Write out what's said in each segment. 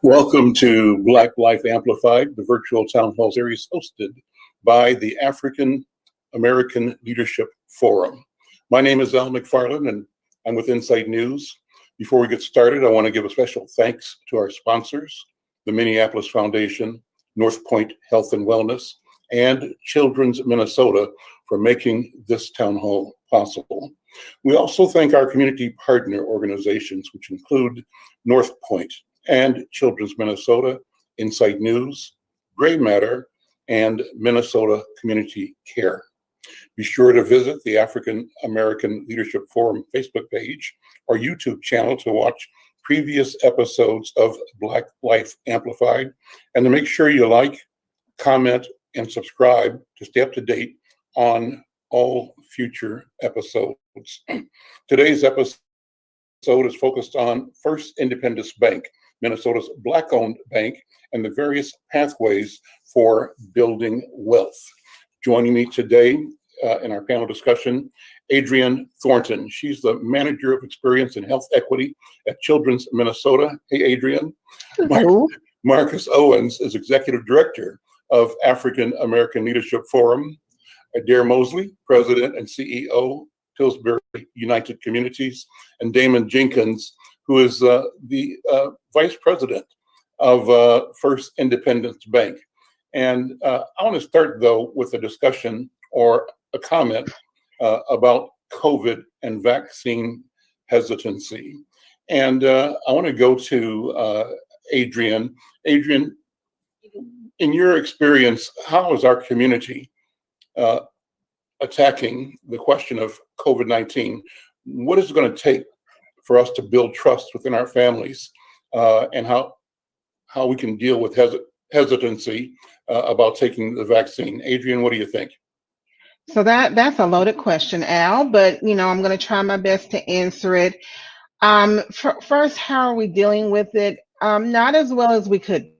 Welcome to Black Life Amplified, the virtual town hall series hosted by the African American Leadership Forum. My name is Al McFarland and I'm with Inside News. Before we get started, I want to give a special thanks to our sponsors, the Minneapolis Foundation, North Point Health and Wellness, and Children's Minnesota for making this town hall possible. We also thank our community partner organizations, which include North Point and Children's Minnesota, Inside News, Gray Matter, and Minnesota Community Care. Be sure to visit the African American Leadership Forum Facebook page or YouTube channel to watch previous episodes of Black Life Amplified, and to make sure you like, comment, and subscribe to stay up to date on all future episodes. Today's episode is focused on First Independence Bank, Minnesota's Black-owned bank, and the various pathways for building wealth. Joining me today in our panel discussion, Adrienne Thornton. She's the Manager of Experience and Health Equity at Children's Minnesota. Hey, Adrienne. Marcus Owens is Executive Director of African American Leadership Forum. Adair Mosley, President and CEO, Pillsbury United Communities, and Damon Jenkins, who is the Vice President of First Independence Bank. And I want to start, though, with a discussion or a comment about COVID and vaccine hesitancy. And I want to go to Adrienne. Adrienne, in your experience, how is our community attacking the question of COVID-19? What is it going to take for us to build trust within our families, and how we can deal with hesitancy about taking the vaccine? Adrienne, what do you think? So that's a loaded question, Al, but I'm going to try my best to answer it. First, how are we dealing with it? Not as well as we could.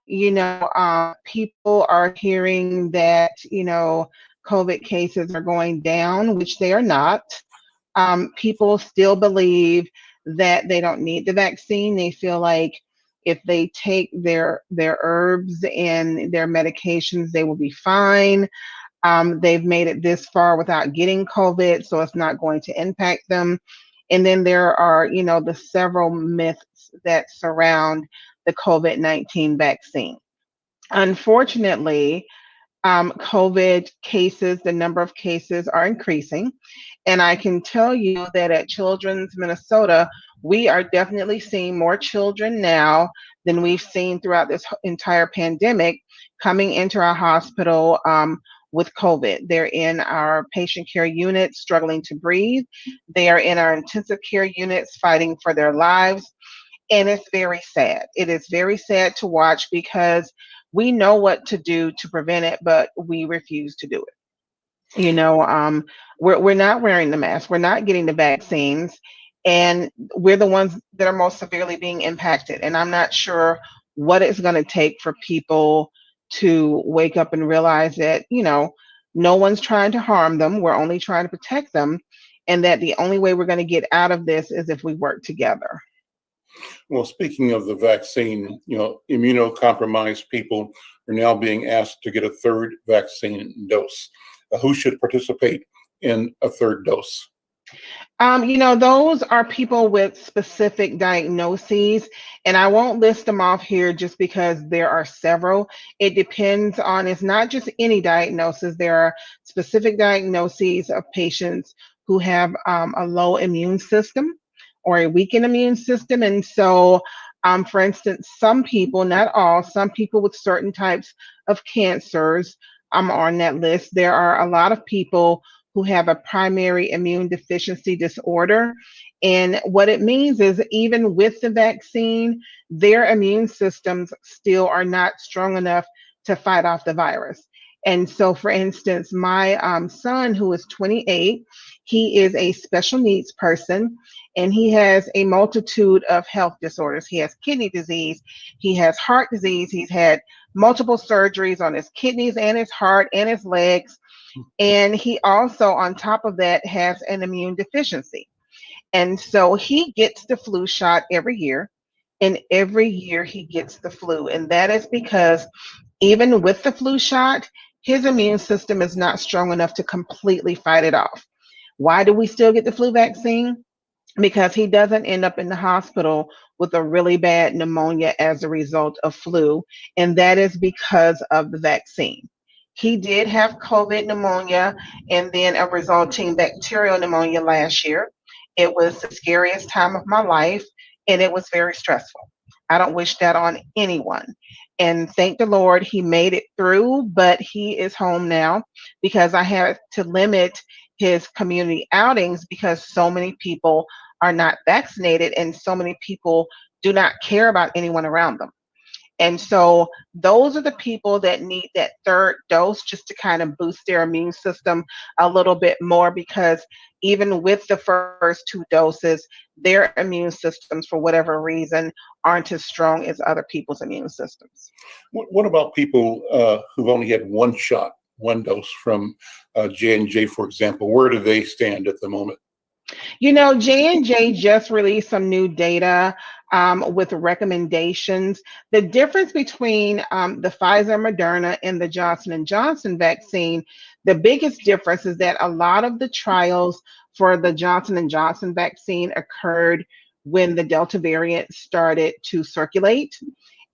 People are hearing that COVID cases are going down, which they are not. People still believe that they don't need the vaccine. They feel like if they take their herbs and their medications, they will be fine. They've made it this far without getting COVID, so it's not going to impact them. And then there are, the several myths that surround the COVID-19 vaccine. Unfortunately, COVID cases, the number of cases are increasing. And I can tell you that at Children's Minnesota, we are definitely seeing more children now than we've seen throughout this entire pandemic coming into our hospital with COVID. They're in our patient care units struggling to breathe. They are in our intensive care units fighting for their lives. And it's very sad. It is very sad to watch because we know what to do to prevent it, but we refuse to do it. We're not wearing the mask. We're not getting the vaccines, and we're the ones that are most severely being impacted. And I'm not sure what it's going to take for people to wake up and realize that, no one's trying to harm them. We're only trying to protect them, and that the only way we're going to get out of this is if we work together. Well, speaking of the vaccine, immunocompromised people are now being asked to get a third vaccine dose. Who should participate in a third dose? Those are people with specific diagnoses, and I won't list them off here just because there are several. It depends on, it's not just any diagnosis. There are specific diagnoses of patients who who have a low immune system or a weakened immune system. And so, for instance, some people, not all, some people with certain types of cancers on that list. There are a lot of people who have a primary immune deficiency disorder. And what it means is, even with the vaccine, their immune systems still are not strong enough to fight off the virus. And so, for instance, my son, who is 28, he is a special needs person and he has a multitude of health disorders. He has kidney disease, he has heart disease, he's had multiple surgeries on his kidneys and his heart and his legs. And he also, on top of that, has an immune deficiency. And so he gets the flu shot every year. And every year he gets the flu. And that is because even with the flu shot, his immune system is not strong enough to completely fight it off. Why do we still get the flu vaccine? Because he doesn't end up in the hospital with a really bad pneumonia as a result of flu. And that is because of the vaccine. He did have COVID pneumonia and then a resulting bacterial pneumonia last year. It was the scariest time of my life and it was very stressful. I don't wish that on anyone. And thank the Lord he made it through, but he is home now because I had to limit his community outings because so many people are not vaccinated and so many people do not care about anyone around them. And so those are the people that need that third dose just to kind of boost their immune system a little bit more because even with the first two doses, their immune systems, for whatever reason, aren't as strong as other people's immune systems. What about people who've only had one shot, one dose from J&J, for example? Where do they stand at the moment? J&J just released some new data with recommendations. The difference between the Pfizer, Moderna, and the Johnson & Johnson vaccine, the biggest difference is that a lot of the trials for the Johnson & Johnson vaccine occurred when the Delta variant started to circulate.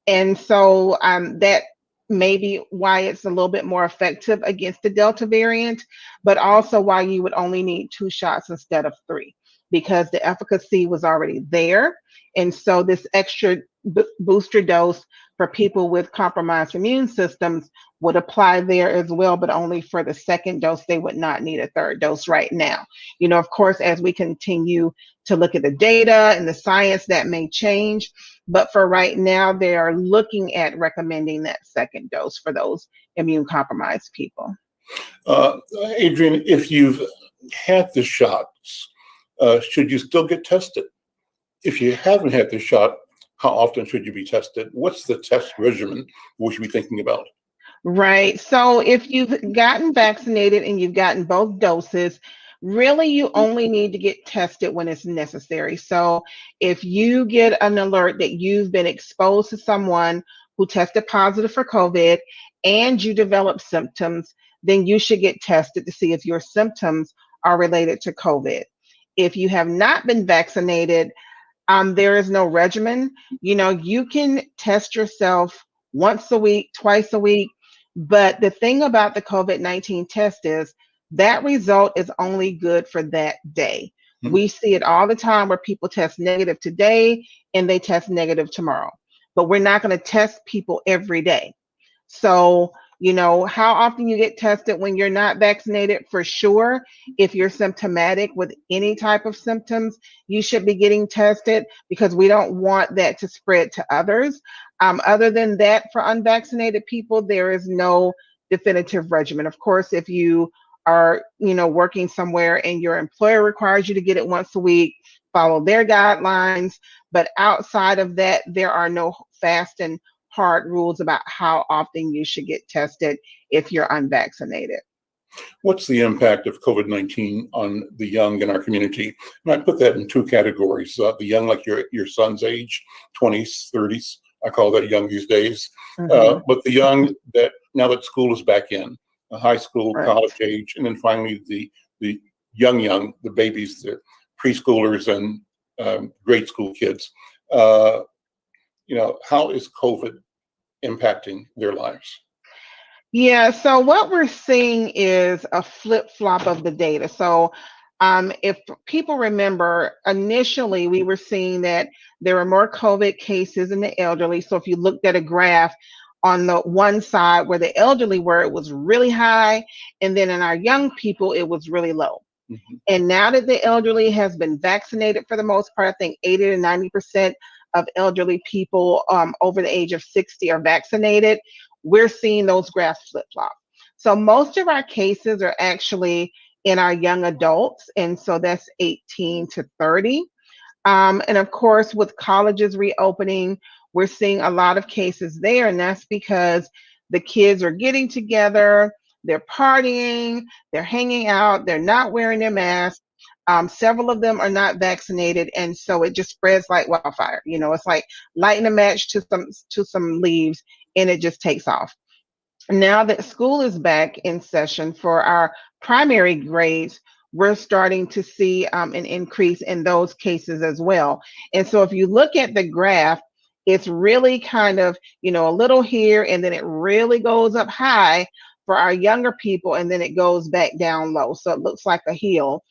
And so that may be why it's a little bit more effective against the Delta variant, but also why you would only need 2 shots instead of 3, because the efficacy was already there. And so this extra booster dose for people with compromised immune systems would apply there as well, but only for the second dose. They would not need a third dose right now. Of course, as we continue to look at the data and the science, that may change. But for right now, they are looking at recommending that second dose for those immune compromised people. Adrienne, if you've had the shots, should you still get tested? If you haven't had the shot, how often should you be tested? What's the test regimen we should be thinking about? Right. So if you've gotten vaccinated and you've gotten both doses, really you only need to get tested when it's necessary. So if you get an alert that you've been exposed to someone who tested positive for COVID and you develop symptoms, then you should get tested to see if your symptoms are related to COVID. If you have not been vaccinated, there is no regimen. You can test yourself once a week, twice a week. But the thing about the COVID-19 test is that result is only good for that day. Hmm. We see it all the time where people test negative today and they test negative tomorrow. But we're not going to test people every day. So, how often you get tested when you're not vaccinated, for sure. If you're symptomatic with any type of symptoms, you should be getting tested because we don't want that to spread to others. Other than that, for unvaccinated people, there is no definitive regimen. Of course, if you are, working somewhere and your employer requires you to get it once a week, follow their guidelines. But outside of that, there are no fast and hard rules about how often you should get tested if you're unvaccinated. What's the impact of COVID-19 on the young in our community? And I put that in 2 categories. The young, like your son's age, 20s, 30s. I call that young these days. Mhm. But the young that now that school is back in, high school, Right. college age, and then finally the young, the babies, the preschoolers and grade school kids. How is COVID impacting their lives? Yeah, so what we're seeing is a flip-flop of the data. So If people remember, initially we were seeing that there were more COVID cases in the elderly. So if you looked at a graph on the one side where the elderly were, it was really high. And then in our young people, it was really low. Mhm. And now that the elderly has been vaccinated for the most part, I think 80 to 90% of elderly people over the age of 60 are vaccinated, we're seeing those graphs flip flop. So most of our cases are actually in our young adults, and so that's 18 to 30. And of course, with colleges reopening, we're seeing a lot of cases there, and that's because the kids are getting together, they're partying, they're hanging out, they're not wearing their masks. Several of them are not vaccinated, and so it just spreads like wildfire. You know, it's like lighting a match to some leaves, and it just takes off. Now that school is back in session for our primary grades, we're starting to see an increase in those cases as well. And so if you look at the graph, it's really kind of, you know, a little here, and then it really goes up high for our younger people, and then it goes back down low. So it looks like a hill.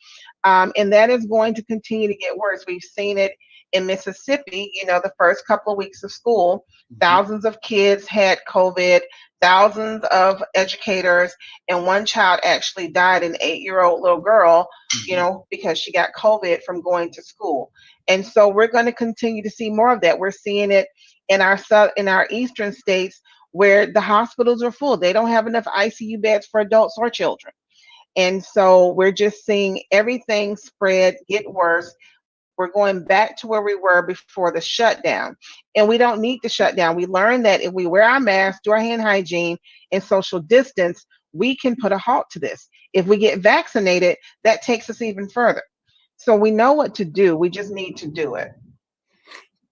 And that is going to continue to get worse. We've seen it in Mississippi, you know, the first couple of weeks of school, thousands of kids had COVID, thousands of educators, and one child actually died, an 8-year-old little girl, you know, because she got COVID from going to school. And so we're going to continue to see more of that. We're seeing it in our eastern states where the hospitals are full. They don't have enough ICU beds for adults or children. And so we're just seeing everything spread, get worse. We're going back to where we were before the shutdown. And we don't need the shutdown. We learned that if we wear our masks, do our hand hygiene, and social distance, we can put a halt to this. If we get vaccinated, that takes us even further. So we know what to do. We just need to do it.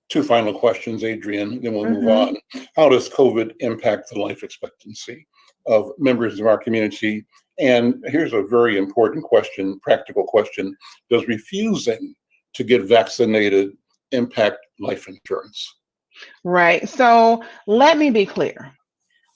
Two final questions, Adrienne, then we'll move Mhm. on. How does COVID impact the life expectancy of members of our community? And here's a very important question, practical question. Does refusing to get vaccinated impact life insurance? Right. So let me be clear.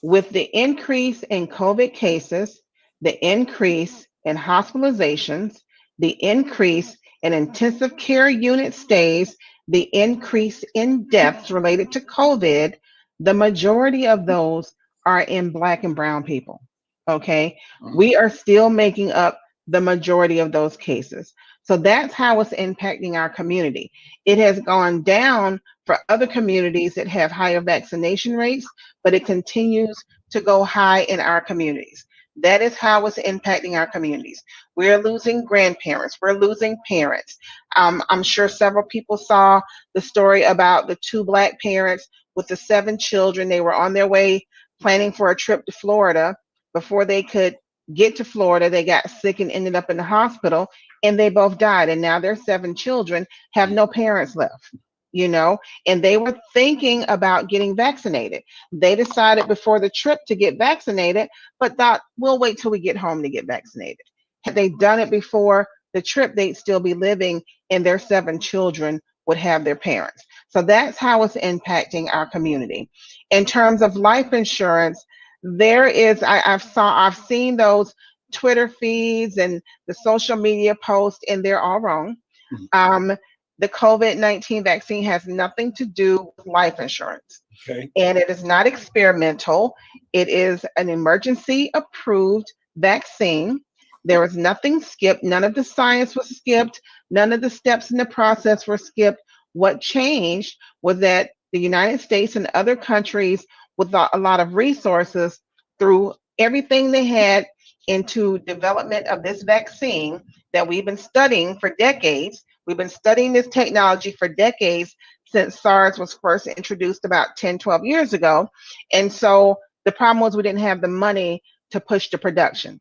With the increase in COVID cases, the increase in hospitalizations, the increase in intensive care unit stays, the increase in deaths related to COVID, the majority of those are in Black and Brown people. Okay. We are still making up the majority of those cases. So that's how it's impacting our community. It has gone down for other communities that have higher vaccination rates, but it continues to go high in our communities. That is how it's impacting our communities. We're losing grandparents, we're losing parents. I'm sure several people saw the story about the two Black parents with the 7 children. They were on their way planning for a trip to Florida. Before they could get to Florida, they got sick and ended up in the hospital, and they both died. And now their 7 children have no parents left, you know, and they were thinking about getting vaccinated. They decided before the trip to get vaccinated, but thought, we'll wait till we get home to get vaccinated. Had they done it before the trip, they'd still be living, and their 7 children would have their parents. So that's how it's impacting our community. In terms of life insurance, there is, I've seen those Twitter feeds and the social media posts, and they're all wrong. Um, the COVID-19 vaccine has nothing to do with life insurance. Okay. And it is not experimental. It is an emergency approved vaccine. There was nothing skipped. None of the science was skipped. None of the steps in the process were skipped. What changed was that the United States and other countries with a lot of resources threw everything they had into development of this vaccine that we've been studying for decades. We've been studying this technology for decades since SARS was first introduced about 10, 12 years ago. And so the problem was we didn't have the money to push the production.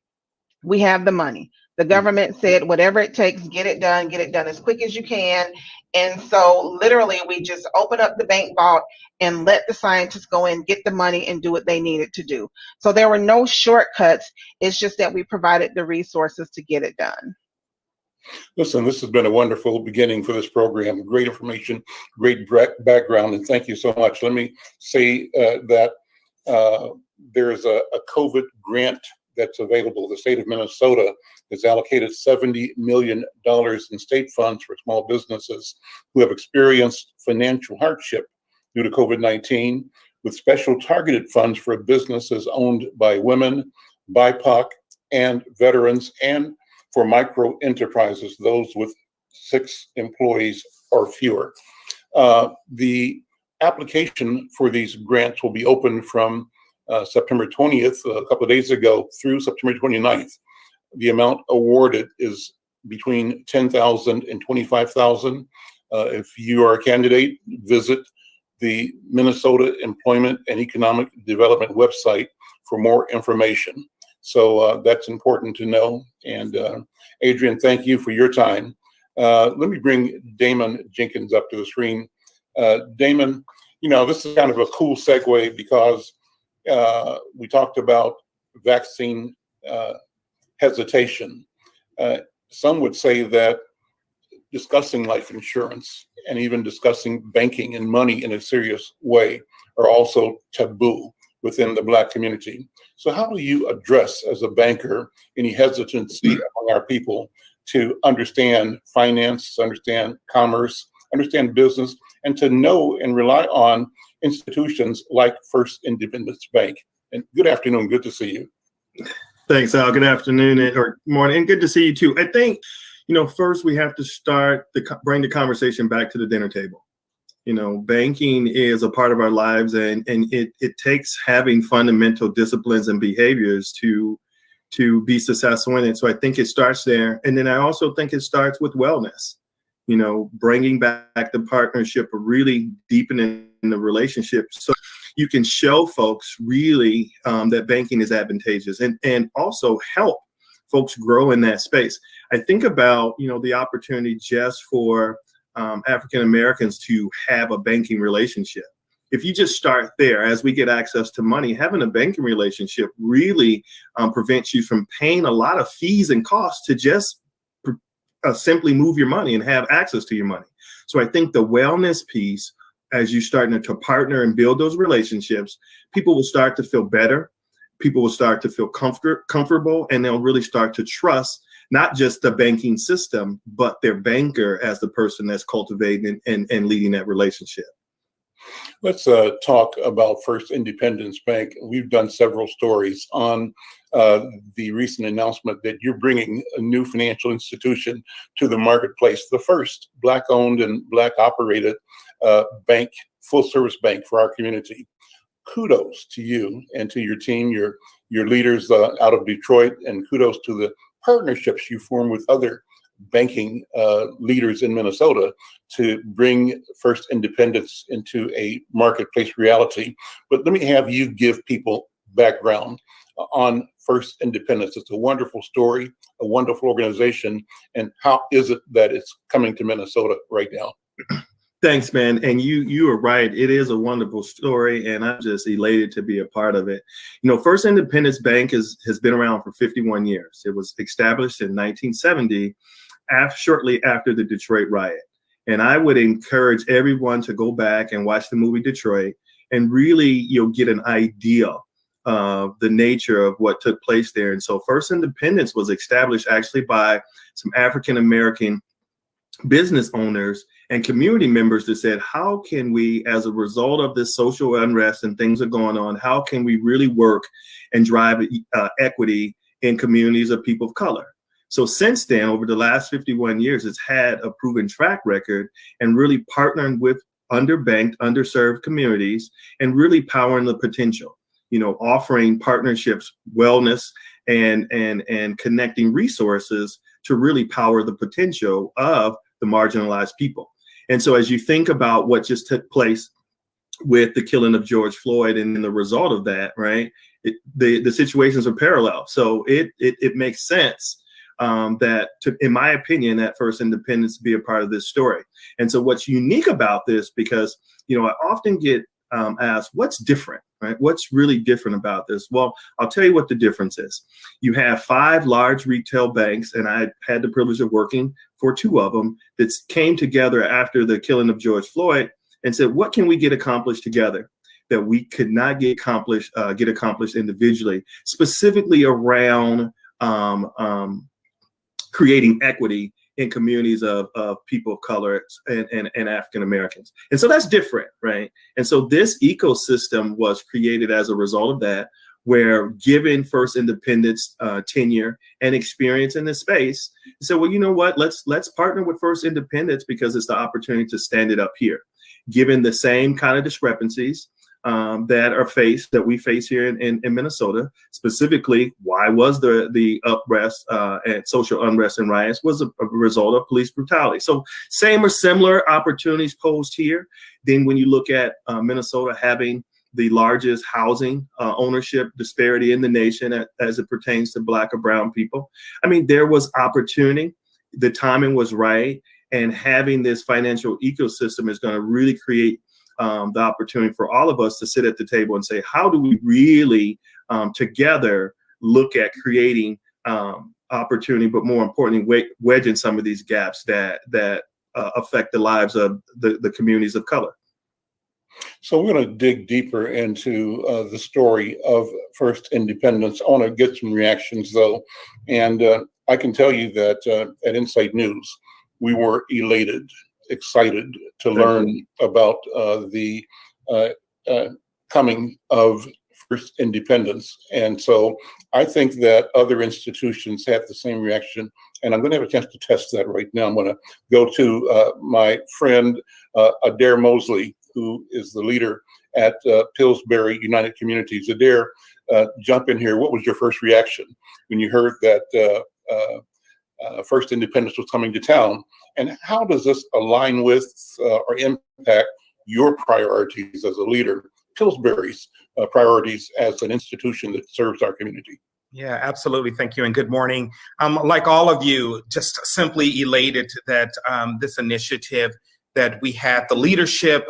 We have the money. The government said, whatever it takes, get it done as quick as you can. And so literally we just open up the bank vault and let the scientists go in, get the money, and do what they needed to do. So there were no shortcuts. It's just that we provided the resources to get it done. Listen, this has been a wonderful beginning for this program. Great information, great background, and thank you so much. Let me say that there's a COVID grant that's available. The state of Minnesota has allocated $70 million in state funds for small businesses who have experienced financial hardship due to COVID-19, with special targeted funds for businesses owned by women, BIPOC, and veterans, and for micro enterprises, those with 6 employees or fewer. The application for these grants will be open from September 20th, a couple of days ago, through September 29th. The amount awarded is between $10,000 and $25,000. If you are a candidate, visit the Minnesota Employment and Economic Development website for more information. So that's important to know. And Adrian, thank you for your time. Let me bring Damon Jenkins up to the screen. Damon, this is kind of a cool segue because we talked about vaccine hesitation. Some would say that discussing life insurance and even discussing banking and money in a serious way are also taboo within the Black community. So how do you address, as a banker, any hesitancy among our people to understand finance, understand commerce, understand business, and to know and rely on institutions like First Independence Bank? And good afternoon, good to see you. Thanks, Al. Good afternoon or morning, and good to see you too. I think, first we have to bring the conversation back to the dinner table. Banking is a part of our lives, and it takes having fundamental disciplines and behaviors to be successful in it. So I think it starts there. And then I also think it starts with wellness, bringing back the partnership, or really deepening the relationship so you can show folks really that banking is advantageous, and also help folks grow in that space. I think about, the opportunity just for African Americans to have a banking relationship. If you just start there, as we get access to money, having a banking relationship really prevents you from paying a lot of fees and costs to just simply move your money and have access to your money. So I think the wellness piece, as you starting to partner and build those relationships, people will start to feel better. People will start to feel comfortable, and they'll really start to trust not just the banking system, but their banker as the person that's cultivating and leading that relationship. Let's talk about First Independence Bank. We've done several stories on the recent announcement that you're bringing a new financial institution to the marketplace, the first Black-owned and Black-operated bank, full-service bank for our community. Kudos to you and to your team, your leaders out of Detroit, and kudos to the partnerships you form with other banking leaders in Minnesota to bring First Independence into a marketplace reality. But let me have you give people background on First Independence. It's a wonderful story, a wonderful organization, and how is it that it's coming to Minnesota right now? Thanks, man. And you are right. It is a wonderful story, and I'm just elated to be a part of it. First Independence Bank has been around for 51 years. It was established in 1970, shortly after the Detroit riot. And I would encourage everyone to go back and watch the movie Detroit and really, get an idea of the nature of what took place there. And so First Independence was established actually by some African American business owners and community members that said, how can we, as a result of this social unrest and things are going on, how can we really work and drive equity in communities of people of color? So since then, over the last 51 years, it's had a proven track record and really partnering with underbanked, underserved communities and really powering the potential, offering partnerships, wellness, and connecting resources to really power the potential of the marginalized people. And so as you think about what just took place with the killing of George Floyd and the result of that, right, the situations are parallel. So it makes sense in my opinion, that First Independence be a part of this story. And so what's unique about this, because, I often get asked, what's different, right? What's really different about this? Well, I'll tell you what the difference is. You have 5 large retail banks, and I had the privilege of working for 2 of them that came together after the killing of George Floyd and said, what can we get accomplished together? that we could not get accomplished individually, specifically around creating equity in communities of people of color and African Americans. And so that's different, right? And so this ecosystem was created as a result of that, where given First Independence tenure and experience in this space, so well, you know what, let's partner with First Independence because it's the opportunity to stand it up here, given the same kind of discrepancies that we face here in Minnesota. Specifically, why was the unrest and social unrest and riots was a result of police brutality. So same or similar opportunities posed here. Then when you look at Minnesota having the largest housing ownership disparity in the nation as it pertains to Black or brown people, I mean, there was opportunity. The timing was right. And having this financial ecosystem is going to really create the opportunity for all of us to sit at the table and say, how do we really together look at creating opportunity, but more importantly, wedging some of these gaps that affect the lives of the communities of color. So we're going to dig deeper into the story of First Independence. I want to get some reactions, though. And I can tell you that at Insight News, we were elated, excited to learn about the coming of First Independence. And so I think that other institutions have the same reaction. And I'm going to have a chance to test that right now. I'm going to go to my friend Adair Mosley, who is the leader at Pillsbury United Communities. Adair, jump in here. What was your first reaction when you heard that First Independence was coming to town? And how does this align with or impact your priorities as a leader, Pillsbury's priorities as an institution that serves our community? Yeah, absolutely. Thank you and good morning. Like all of you, just simply elated that this initiative that we had the leadership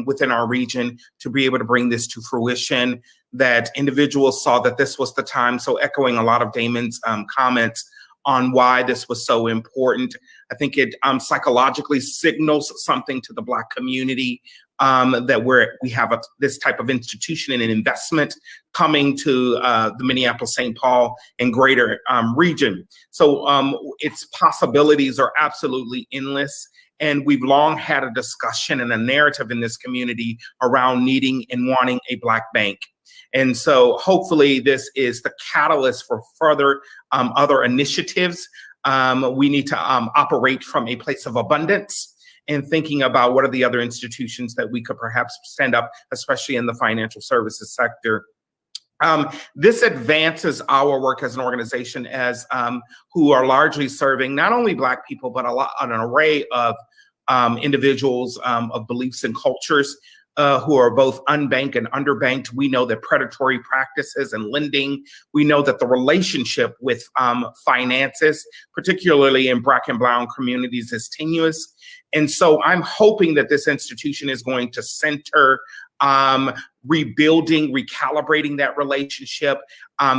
within our region to be able to bring this to fruition, that individuals saw that this was the time. So echoing a lot of Damon's comments on why this was so important. I think it psychologically signals something to the Black community that we have this type of institution and an investment coming to the Minneapolis, St. Paul, and greater region. So its possibilities are absolutely endless. And we've long had a discussion and a narrative in this community around needing and wanting a Black bank. And so hopefully this is the catalyst for further other initiatives. We need to operate from a place of abundance and thinking about what are the other institutions that we could perhaps stand up, especially in the financial services sector. This advances our work as an organization as who are largely serving not only Black people, but an array of individuals of beliefs and cultures who are both unbanked and underbanked. We know that predatory practices and lending, we know that the relationship with finances, particularly in Black and brown communities, is tenuous. And so I'm hoping that this institution is going to center rebuilding, recalibrating that relationship,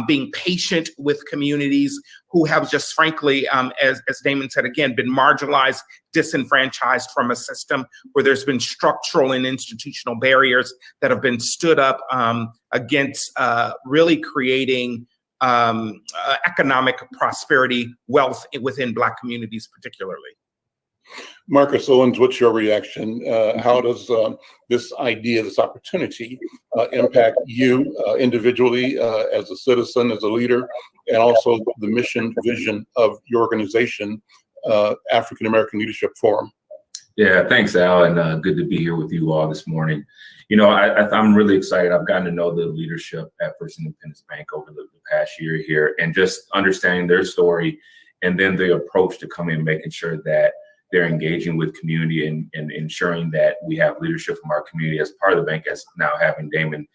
being patient with communities who have just frankly, as Damon said, again, been marginalized, disenfranchised from a system where there's been structural and institutional barriers that have been stood up against really creating economic prosperity, wealth within Black communities particularly. Marcus Owens, what's your reaction? How does this idea, this opportunity impact you individually as a citizen, as a leader, and also the mission, vision of your organization, African American Leadership Forum? Yeah, thanks, Al, and good to be here with you all this morning. You know, I'm really excited. I've gotten to know the leadership at First Independence Bank over the past year here, and just understanding their story, and then the approach to come in, making sure that they're engaging with community and ensuring that we have leadership from our community as part of the bank, as now having Damon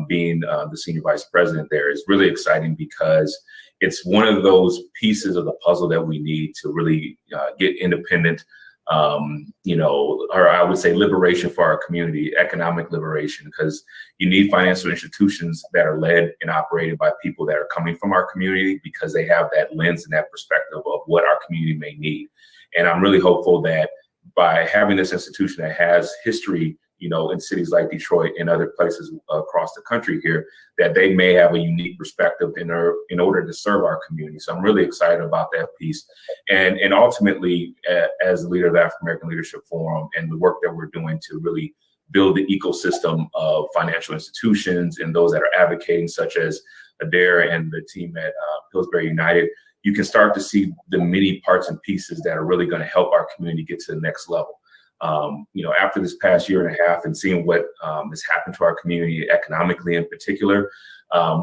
being the senior vice president there is really exciting because it's one of those pieces of the puzzle that we need to really get independent, or I would say liberation for our community, economic liberation, because you need financial institutions that are led and operated by people that are coming from our community because they have that lens and that perspective of what our community may need. And I'm really hopeful that by having this institution that has history in cities like Detroit and other places across the country here, that they may have a unique perspective in order to serve our community. So I'm really excited about that piece. And ultimately, as the leader of the African American Leadership Forum and the work that we're doing to really build the ecosystem of financial institutions and those that are advocating, such as Adair and the team at Pillsbury United, you can start to see the many parts and pieces that are really going to help our community get to the next level. After this past year and a half and seeing what has happened to our community economically in particular,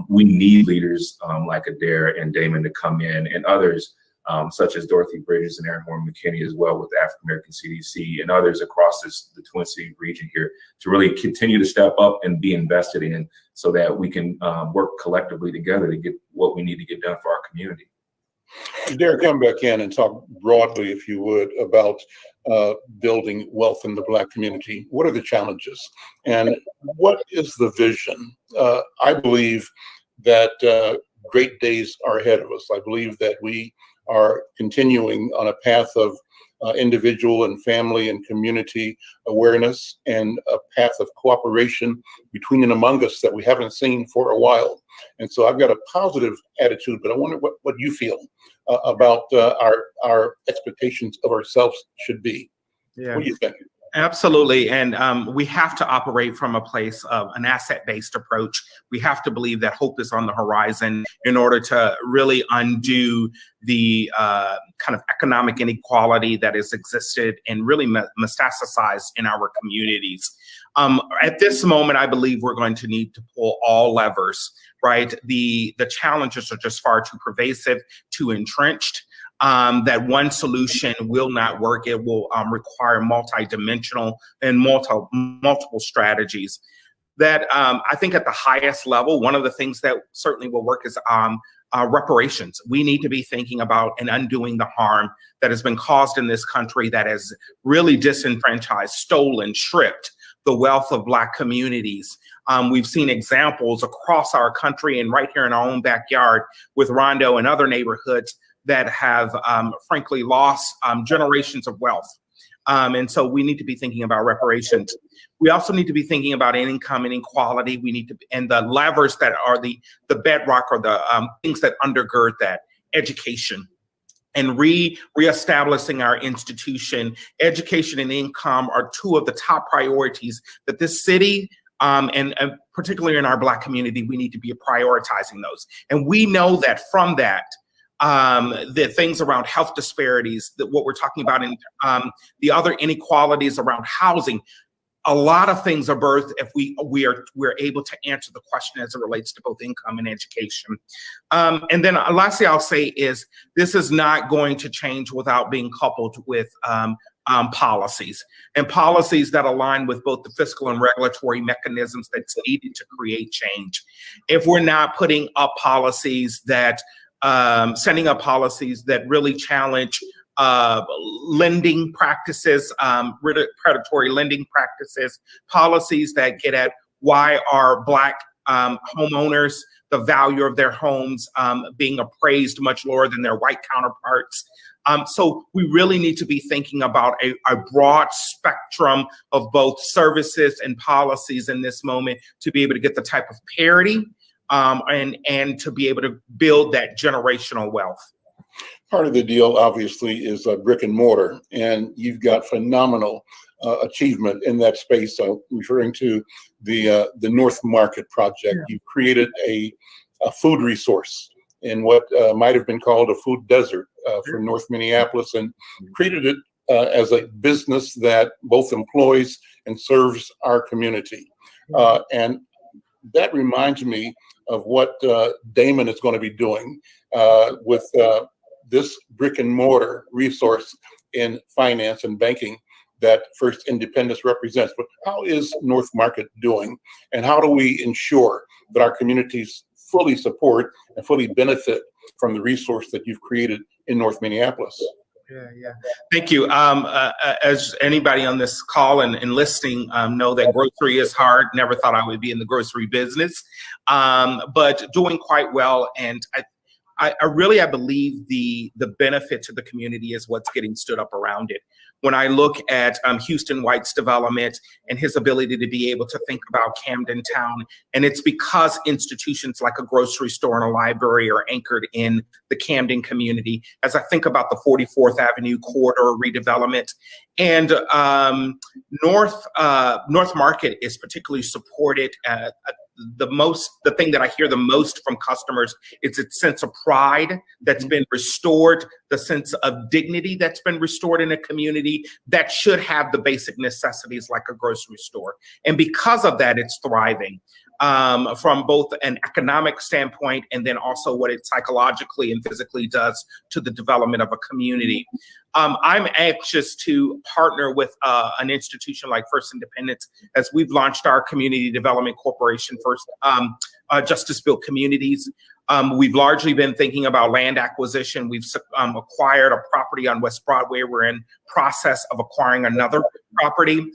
we need leaders like Adair and Damon to come in, and others such as Dorothy Bridges and Aaron Horn McKinney as well with the African American CDC and others across the Twin Cities region here, to really continue to step up and be invested in, so that we can work collectively together to get what we need to get done for our community. Derek, come back in and talk broadly, if you would, about building wealth in the Black community. What are the challenges and what is the vision? I believe that great days are ahead of us. I believe that we are continuing on a path of individual and family and community awareness, and a path of cooperation between and among us that we haven't seen for a while. And so I've got a positive attitude, but I wonder what you feel about our expectations of ourselves should be. Yeah. What do you think? Absolutely. And we have to operate from a place of an asset-based approach. We have to believe that hope is on the horizon in order to really undo the kind of economic inequality that has existed and really metastasized in our communities. At this moment, I believe we're going to need to pull all levers, right? The challenges are just far too pervasive, too entrenched. That one solution will not work. It will require multidimensional and multiple strategies. That I think at the highest level, one of the things that certainly will work is reparations. We need to be thinking about and undoing the harm that has been caused in this country, that has really disenfranchised, stolen, stripped the wealth of Black communities. We've seen examples across our country and right here in our own backyard with Rondo and other neighborhoods that have frankly lost generations of wealth. And so we need to be thinking about reparations. We also need to be thinking about income inequality. We need to, and the levers that are the bedrock, or the things that undergird that: education and reestablishing our institution. Education and income are two of the top priorities that this city, and particularly in our Black community, we need to be prioritizing those. And we know that from that, the things around health disparities, that what we're talking about in the other inequalities around housing, a lot of things are birthed if we're able to answer the question as it relates to both income and education. And then lastly, I'll say is this is not going to change without being coupled with policies, and policies that align with both the fiscal and regulatory mechanisms that's needed to create change. If we're not putting up policies that setting up policies that really challenge lending practices, predatory lending practices, policies that get at why are Black homeowners, the value of their homes being appraised much lower than their white counterparts. So we really need to be thinking about a broad spectrum of both services and policies in this moment to be able to get the type of parity and to be able to build that generational wealth. Part of the deal, obviously, is brick and mortar, and you've got phenomenal achievement in that space. So referring to the North Market project, yeah. You've created a food resource in what might have been called a food desert for North Minneapolis, and created it as a business that both employs and serves our community. And that reminds me of what Damon is going to be doing with this brick and mortar resource in finance and banking that First Independence represents. But how is North Market doing, and how do we ensure that our communities fully support and fully benefit from the resource that you've created in North Minneapolis? Yeah. Thank you. As anybody on this call and listening know, that grocery is hard. Never thought I would be in the grocery business, but doing quite well. And I believe the benefit to the community is what's getting stood up around it. when I look at Houston White's development and his ability to be able to think about Camden Town. And it's because institutions like a grocery store and a library are anchored in the Camden community. As I think about the 44th Avenue corridor redevelopment, and North Market is particularly supported. The thing that I hear the most from customers is its sense of pride that's been restored, the sense of dignity that's been restored in a community that should have the basic necessities like a grocery store. And because of that, it's thriving. From both an economic standpoint and then also what it psychologically and physically does to the development of a community. I'm anxious to partner with an institution like First Independence as we've launched our Community Development Corporation, First Justice Built Communities. We've largely been thinking about land acquisition. We've acquired a property on West Broadway. We're in process of acquiring another property.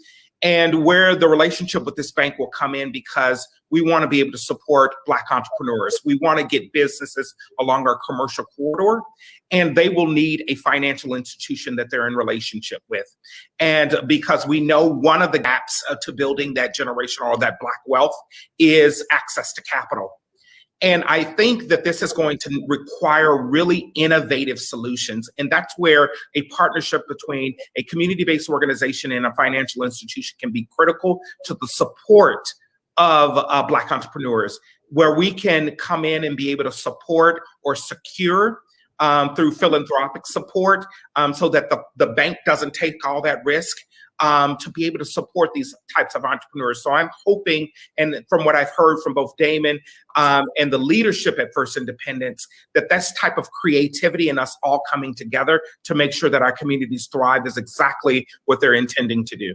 And where the relationship with this bank will come in, because we want to be able to support Black entrepreneurs. We want to get businesses along our commercial corridor, and they will need a financial institution that they're in relationship with. And because we know one of the gaps to building that generational or that Black wealth is access to capital. And I think that this is going to require really innovative solutions. And that's where a partnership between a community-based organization and a financial institution can be critical to the support of Black entrepreneurs, where we can come in and be able to support or secure through philanthropic support so that the bank doesn't take all that risk. To be able to support these types of entrepreneurs. So I'm hoping, and from what I've heard from both Damon and the leadership at First Independence, that this type of creativity and us all coming together to make sure that our communities thrive is exactly what they're intending to do.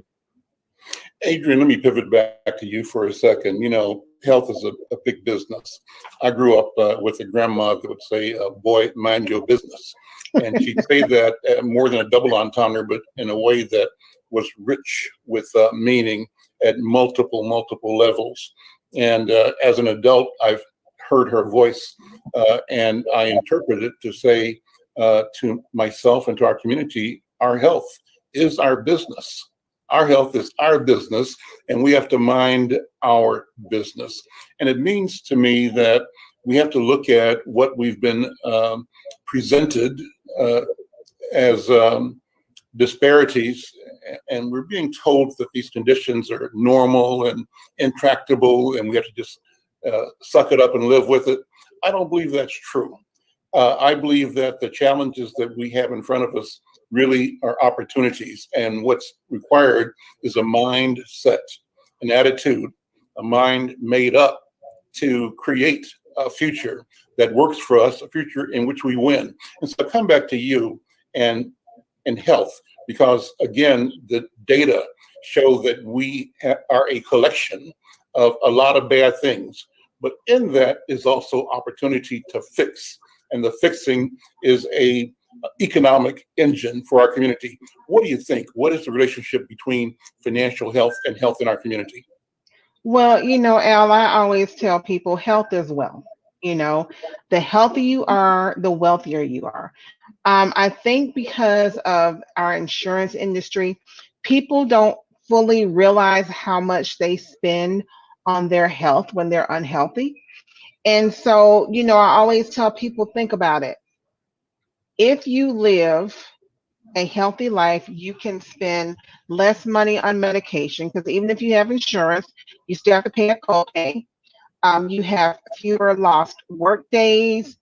Adrian, let me pivot back to you for a second. You know, health is a big business. I grew up with a grandma that would say, boy, mind your business. And she'd say that more than a double entendre, but in a way that was rich with meaning at multiple levels. And as an adult, I've heard her voice and I interpret it to say to myself and to our community, our health is our business. Our health is our business, and we have to mind our business. And it means to me that we have to look at what we've been presented as disparities, and we're being told that these conditions are normal and intractable and we have to just suck it up and live with it. I don't believe that's true. I believe that the challenges that we have in front of us really are opportunities, and what's required is a mindset, an attitude, a mind made up to create a future that works for us, a future in which we win. And so I come back to you and health, because again, the data show that we are a collection of a lot of bad things, but in that is also opportunity to fix, and the fixing is a economic engine for our community. What do you think? What is the relationship between financial health and health in our community? Well, you know, Al, I always tell people health is wealth. You know, the healthier you are, the wealthier you are. I think because of our insurance industry, people don't fully realize how much they spend on their health when they're unhealthy. And so, you know, I always tell people, think about it. If you live a healthy life, you can spend less money on medication, because even if you have insurance, you still have to pay a copay. You have fewer lost work days.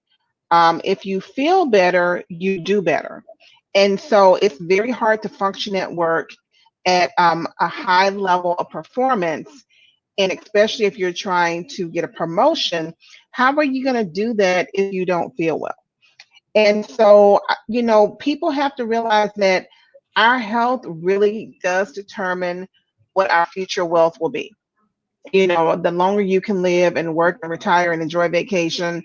If you feel better, you do better. And so it's very hard to function at work at a high level of performance. And especially if you're trying to get a promotion, how are you going to do that if you don't feel well? And so, you know, people have to realize that our health really does determine what our future wealth will be. You know, the longer you can live and work and retire and enjoy vacation,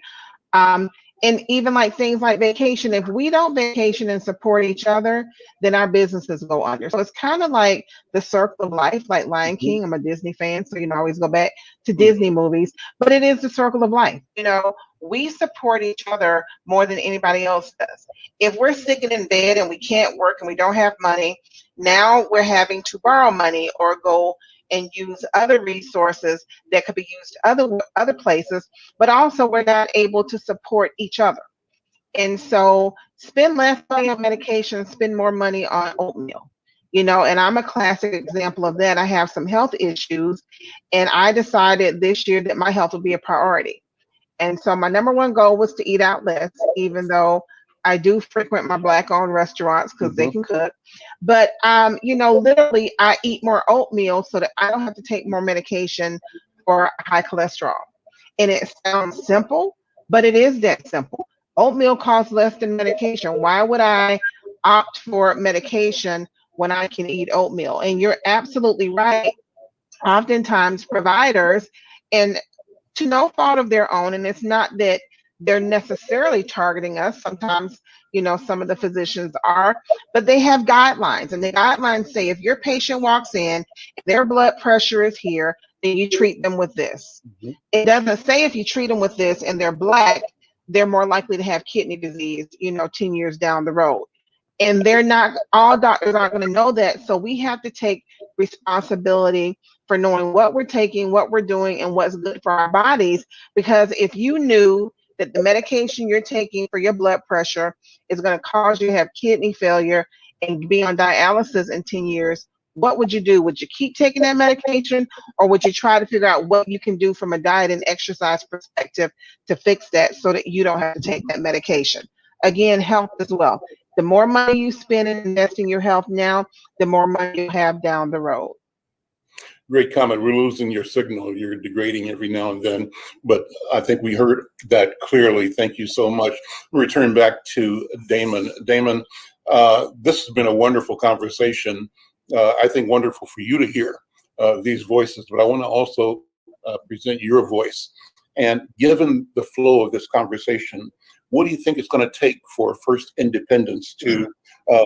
and even like things like vacation, if we don't vacation and support each other, then our businesses go under. So it's kind of like the circle of life, like Lion King. I'm a Disney fan, so you know, I always go back to Disney movies, but it is the circle of life. You know, we support each other more than anybody else does. If we're sick and in bed and we can't work and we don't have money, Now we're having to borrow money or go and use other resources that could be used other places, but also we're not able to support each other. And so spend less money on medication, spend more money on oatmeal. And I'm a classic example of that. I have some health issues, and I decided this year that my health would be a priority. And so my number one goal was to eat out less, even though I do frequent my Black-owned restaurants because they can cook. But, literally I eat more oatmeal so that I don't have to take more medication for high cholesterol. And it sounds simple, but it is that simple. Oatmeal costs less than medication. Why would I opt for medication when I can eat oatmeal? And you're absolutely right. Oftentimes providers, and to no fault of their own, and it's not that they're necessarily targeting us. Sometimes, some of the physicians are, but they have guidelines, and the guidelines say if your patient walks in, their blood pressure is here, then you treat them with this. It doesn't say if you treat them with this and they're Black, they're more likely to have kidney disease, 10 years down the road. And all doctors aren't going to know that. So we have to take responsibility for knowing what we're taking, what we're doing, and what's good for our bodies. Because if you knew that the medication you're taking for your blood pressure is going to cause you to have kidney failure and be on dialysis in 10 years, what would you do? Would you keep taking that medication, or would you try to figure out what you can do from a diet and exercise perspective to fix that so that you don't have to take that medication? Again, health as well. The more money you spend in investing your health now, the more money you have down the road. Great comment. We're losing your signal. You're degrading every now and then, but I think we heard that clearly. Thank you so much. We'll return back to Damon. Damon, this has been a wonderful conversation. I think wonderful for you to hear these voices, but I want to also present your voice. And given the flow of this conversation, what do you think it's going to take for First Independence to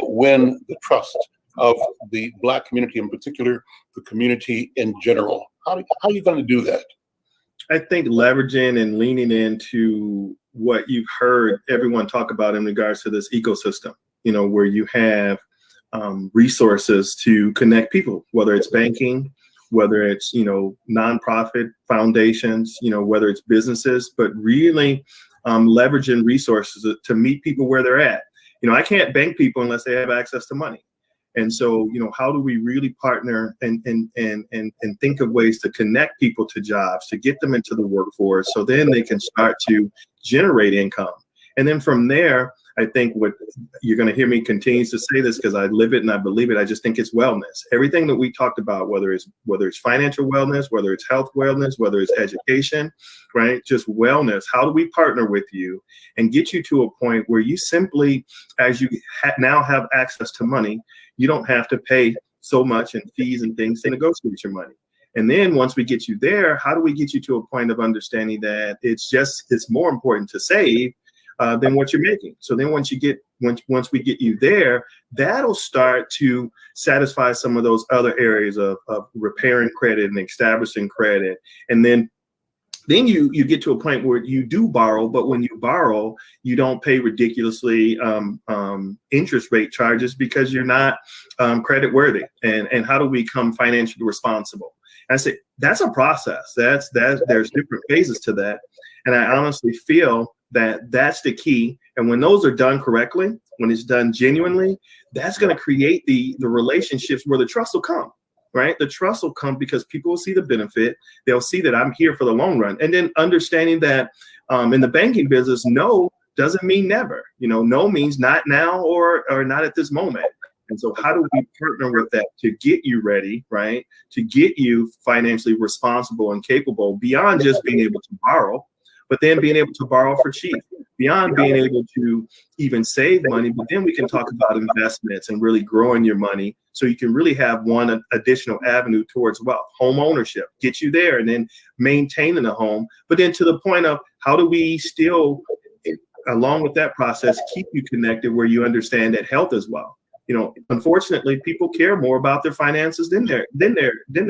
win the trust of the Black community, in particular, the community in general? How are you going to do that? I think leveraging and leaning into what you've heard everyone talk about in regards to this ecosystem, where you have resources to connect people, whether it's banking, whether it's, nonprofit foundations, whether it's businesses, but really leveraging resources to meet people where they're at. I can't bank people unless they have access to money. And so, how do we really partner and think of ways to connect people to jobs, to get them into the workforce, so then they can start to generate income. And then from there, I think what you're going to hear me continue to say this because I live it and I believe it. I just think it's wellness. Everything that we talked about, whether it's financial wellness, whether it's health wellness, whether it's education, right? Just wellness. How do we partner with you and get you to a point where you simply, as you now have access to money, you don't have to pay so much in fees and things to negotiate your money. And then once we get you there, how do we get you to a point of understanding that it's more important to save than what you're making? So then once we get you there, that'll start to satisfy some of those other areas of repairing credit and establishing credit. And then you get to a point where you do borrow, but when you borrow, you don't pay ridiculously interest rate charges because you're not credit worthy. And how do we become financially responsible? And I say that's a process. There's different phases to that. And I honestly feel that that's the key. And when those are done correctly, when it's done genuinely, that's going to create the relationships where the trust will come, right? The trust will come because people will see the benefit. They'll see that I'm here for the long run. And then understanding that in the banking business, no doesn't mean never. No means not now or not at this moment. And so how do we partner with that to get you ready, right? To get you financially responsible and capable beyond just being able to borrow, but then being able to borrow for cheap, beyond being able to even save money. But then we can talk about investments and really growing your money so you can really have one additional avenue towards wealth. Home ownership, get you there, and then maintaining the home. But then to the point of how do we still, along with that process, keep you connected where you understand that health as well. Unfortunately, people care more about their finances than their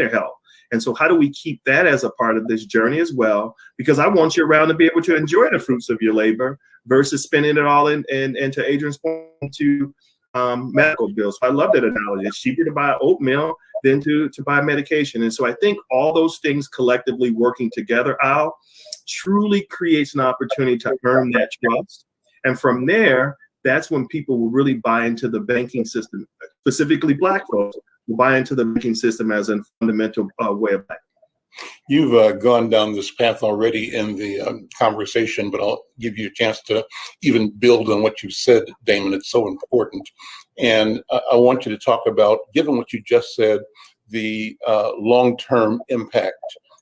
health. And so how do we keep that as a part of this journey as well? Because I want you around to be able to enjoy the fruits of your labor versus spending it all into Adrian's point to medical bills. So I love that analogy. It's cheaper to buy oatmeal than to buy medication. And so I think all those things collectively working together, Al, truly creates an opportunity to earn that trust. And from there, that's when people will really buy into the banking system, specifically Black folks, will buy into the banking system as a fundamental way of life. You've gone down this path already in the conversation, but I'll give you a chance to even build on what you said, Damon. It's so important. And I want you to talk about, given what you just said, the long-term impact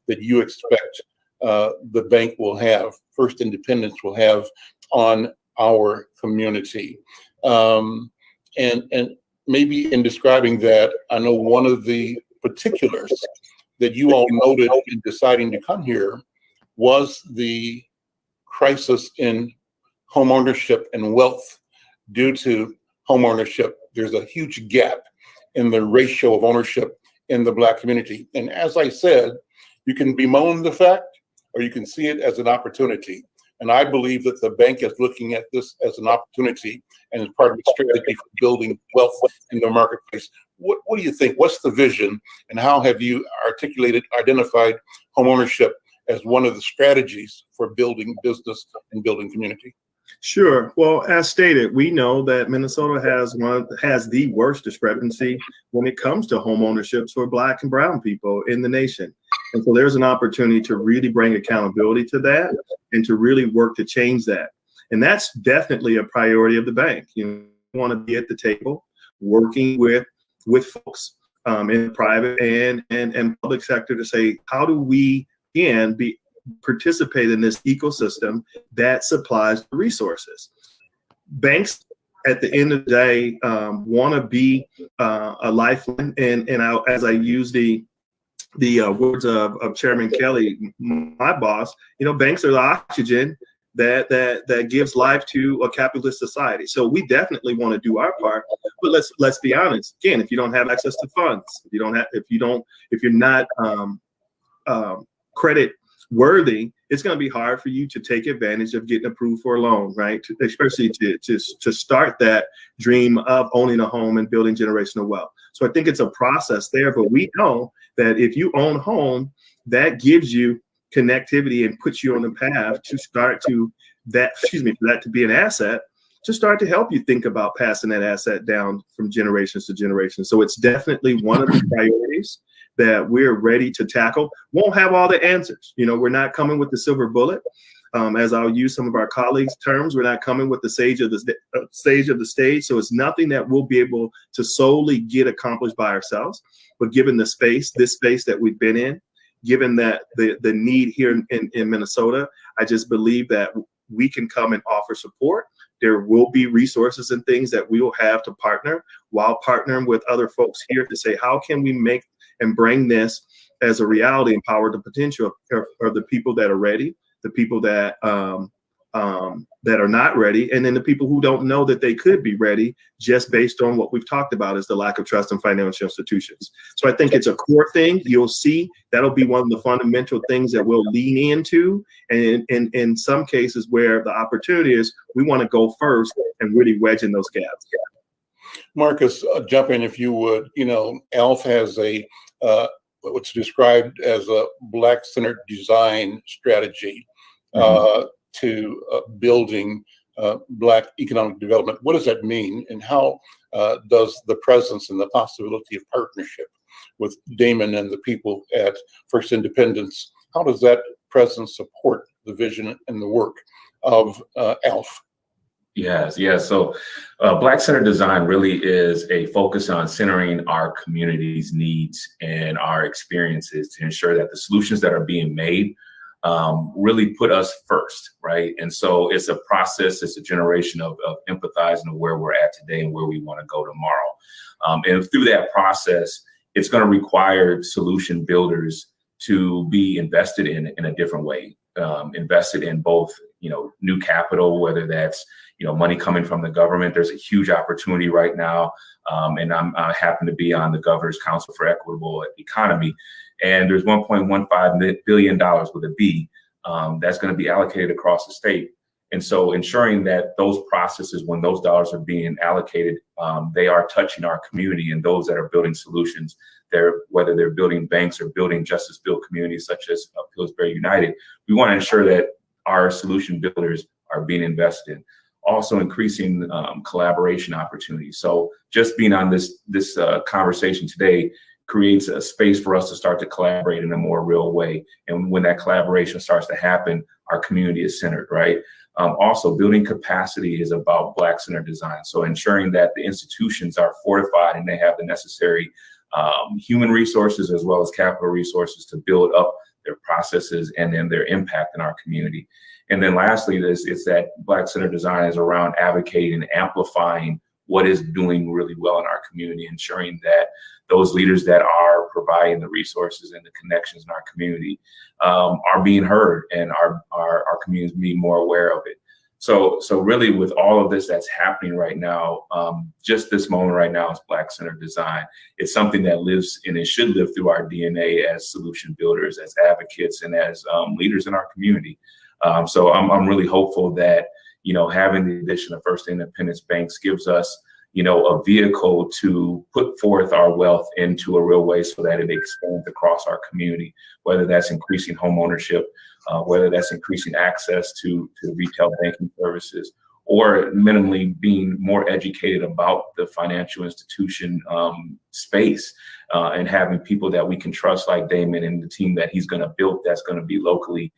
that you expect the bank will have, First Independence will have on our community. And maybe in describing that, I know one of the particulars that you all noted in deciding to come here was the crisis in home ownership and wealth. Due to home ownership, there's a huge gap in the ratio of ownership in the Black community. And as I said, you can bemoan the fact, or you can see it as an opportunity. And I believe that the bank is looking at this as an opportunity and as part of its strategy for building wealth in the marketplace. What do you think? What's the vision, and how have you identified homeownership as one of the strategies for building business and building community? Sure. Well, as stated, we know that Minnesota has the worst discrepancy when it comes to home ownership for Black and brown people in the nation. And so there's an opportunity to really bring accountability to that and to really work to change that. And that's definitely a priority of the bank. You want to be at the table working with folks in the private and public sector to say, how do we, again, participate in this ecosystem that supplies the resources? Banks, at the end of the day, want to be a lifeline. And as I use the words of Chairman Kelly, my boss, banks are the oxygen that gives life to a capitalist society. So we definitely want to do our part, but let's be honest. Again, if you don't have access to funds, if you're not credit worthy, it's going to be hard for you to take advantage of getting approved for a loan, right? Especially to start that dream of owning a home and building generational wealth. So I think it's a process there, but we know that if you own a home, that gives you connectivity and puts you on the path to start to for that to be an asset, to start to help you think about passing that asset down from generations to generations. So it's definitely one of the priorities that we're ready to tackle. Won't have all the answers. We're not coming with the silver bullet. As I'll use some of our colleagues' terms, we're not coming with the sage of the stage. So it's nothing that we'll be able to solely get accomplished by ourselves. But given this space that we've been in, given that the need here in Minnesota, I just believe that we can come and offer support. There will be resources and things that we will have to partner while partnering with other folks here to say, how can we make and bring this as a reality, empower the potential of the people that are ready, the people that that are not ready, and then the people who don't know that they could be ready just based on what we've talked about is the lack of trust in financial institutions. So I think it's a core thing. You'll see that'll be one of the fundamental things that we'll lean into. And in some cases where the opportunity is, we want to go first and really wedge in those gaps. Marcus, jump in if you would. ALF has what's described as a Black-centered design strategy to building Black economic development. What does that mean, and how does the presence and the possibility of partnership with Damon and the people at First Independence, how does that presence support the vision and the work of ALF? Yes. So Black-centered design really is a focus on centering our community's needs and our experiences to ensure that the solutions that are being made really put us first, right? And so it's a process, it's a generation of empathizing of where we're at today and where we want to go tomorrow. And through that process, it's going to require solution builders to be invested in a different way, invested in both, new capital, whether that's, money coming from the government. There's a huge opportunity right now. And I happen to be on the Governor's Council for Equitable Economy. And there's $1.15 billion with a B that's going to be allocated across the state And so ensuring that those processes, when those dollars are being allocated, they are touching our community and those that are building solutions. Whether they're building banks or building justice-built communities such as Pillsbury United, we want to ensure that our solution builders are being invested in. Also increasing collaboration opportunities. So just being on this conversation today creates a space for us to start to collaborate in a more real way. And when that collaboration starts to happen, our community is centered, right? Also, building capacity is about Black-centered design. So ensuring that the institutions are fortified and they have the necessary human resources as well as capital resources to build up their processes and then their impact in our community. And then lastly, it's that Black-centered design is around advocating and amplifying what is doing really well in our community, ensuring that those leaders that are providing the resources and the connections in our community are being heard, and our community is being more aware of it. So really, with all of this that's happening right now, just this moment right now is Black-centered design. It's something that lives, and it should live through our DNA as solution builders, as advocates, and as leaders in our community. So I'm really hopeful that, having the addition of First Independence Banks gives us, a vehicle to put forth our wealth into a real way so that it expands across our community, whether that's increasing home ownership, whether that's increasing access to retail banking services, or minimally being more educated about the financial institution space and having people that we can trust, like Damon and the team that he's going to build, that's going to be locally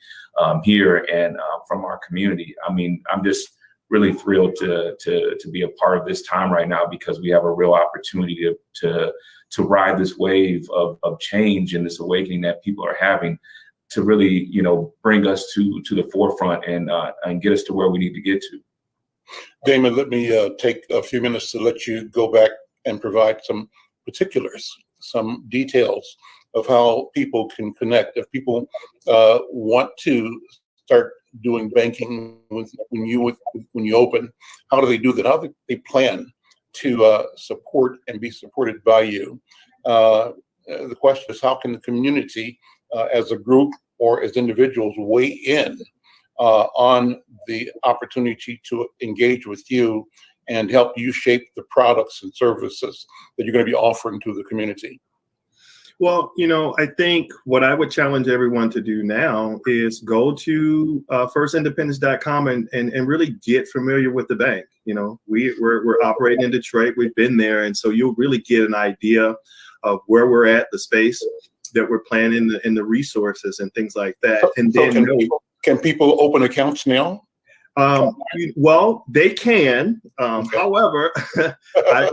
here and from our community. I mean, I'm just really thrilled to be a part of this time right now, because we have a real opportunity to ride this wave of change and this awakening that people are having, to really, bring us to the forefront and get us to where we need to get to. Damon, let me take a few minutes to let you go back and provide some particulars, some details of how people can connect. If people want to start doing banking when you open, how do they do that? How do they plan to support and be supported by you? The question is, how can the community as a group or as individuals weigh in on the opportunity to engage with you and help you shape the products and services that you're going to be offering to the community? Well, I think what I would challenge everyone to do now is go to firstindependence.com and really get familiar with the bank. We're operating in Detroit. We've been there. And so you'll really get an idea of where we're at, the space that we're planning, and the resources and things like that. And so then can people open accounts now? Well, they can. However, I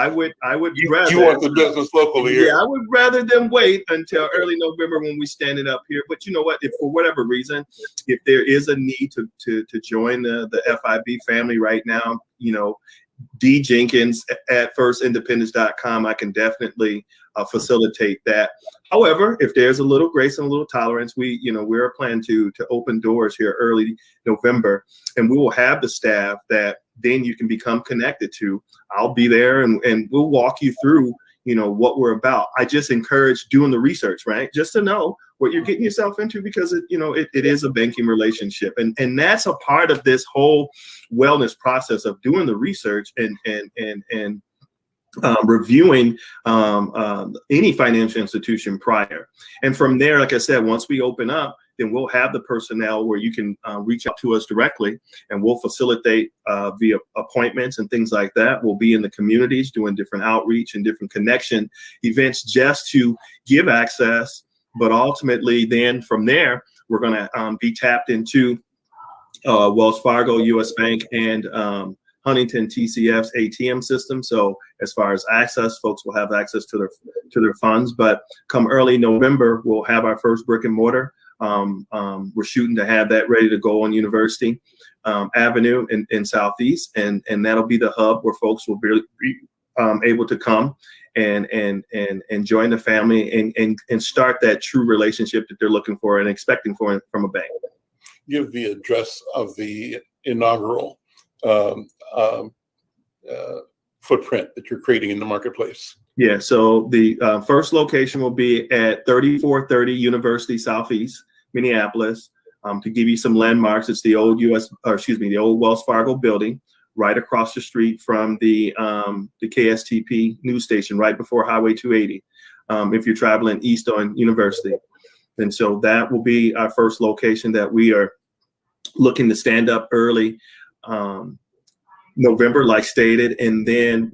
would rather. You want the business locally here? Yeah, I would rather them wait until early November when we stand it up here. But you know what? If for whatever reason, if there is a need to join the FIB family right now, D Jenkins at firstindependence.com, I can definitely facilitate that. However, if there's a little grace and a little tolerance, we're planning to open doors here early November, and we will have the staff that then you can become connected to. I'll be there and we'll walk you through, what we're about. I just encourage doing the research, right? Just to know what you're getting yourself into, because it is a banking relationship. And that's a part of this whole wellness process of doing the research and reviewing any financial institution prior. And from there, like I said, once we open up, then we'll have the personnel where you can reach out to us directly, and we'll facilitate via appointments and things like that. We'll be in the communities doing different outreach and different connection events just to give access. But ultimately, then from there, we're going to be tapped into Wells Fargo, US Bank, and Huntington TCF's ATM system. So as far as access, folks will have access to their funds. But come early November, we'll have our first brick and mortar. We're shooting to have that ready to go on University Avenue in Southeast, and that'll be the hub where folks will be able to come and join the family and start that true relationship that they're looking for and expecting from a bank. Give the address of the inaugural footprint that you're creating in the marketplace. Yeah, so the first location will be at 3430 University Southeast, Minneapolis. To give you some landmarks, it's the old the old Wells Fargo building, right across the street from the KSTP news station, right before Highway 280. If you're traveling east on University, and so that will be our first location that we are looking to stand up early November, like stated, and then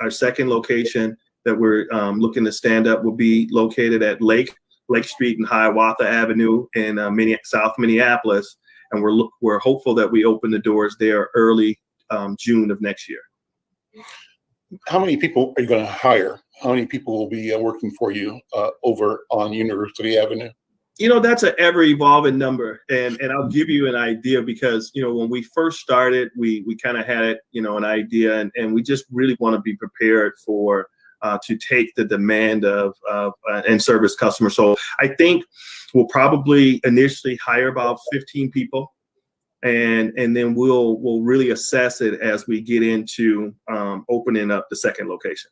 our second location that we're looking to stand up will be located at Lake Street and Hiawatha Avenue in South Minneapolis, and we're hopeful that we open the doors there early June of next year. How many people are you going to hire? How many people will be working for you over on University Avenue? That's an ever evolving number, and I'll give you an idea because when we first started, we kind of had an idea, and we just really want to be prepared for to take the demand of and service customers. So I think we'll probably initially hire about 15 people, and then we'll really assess it as we get into opening up the second location.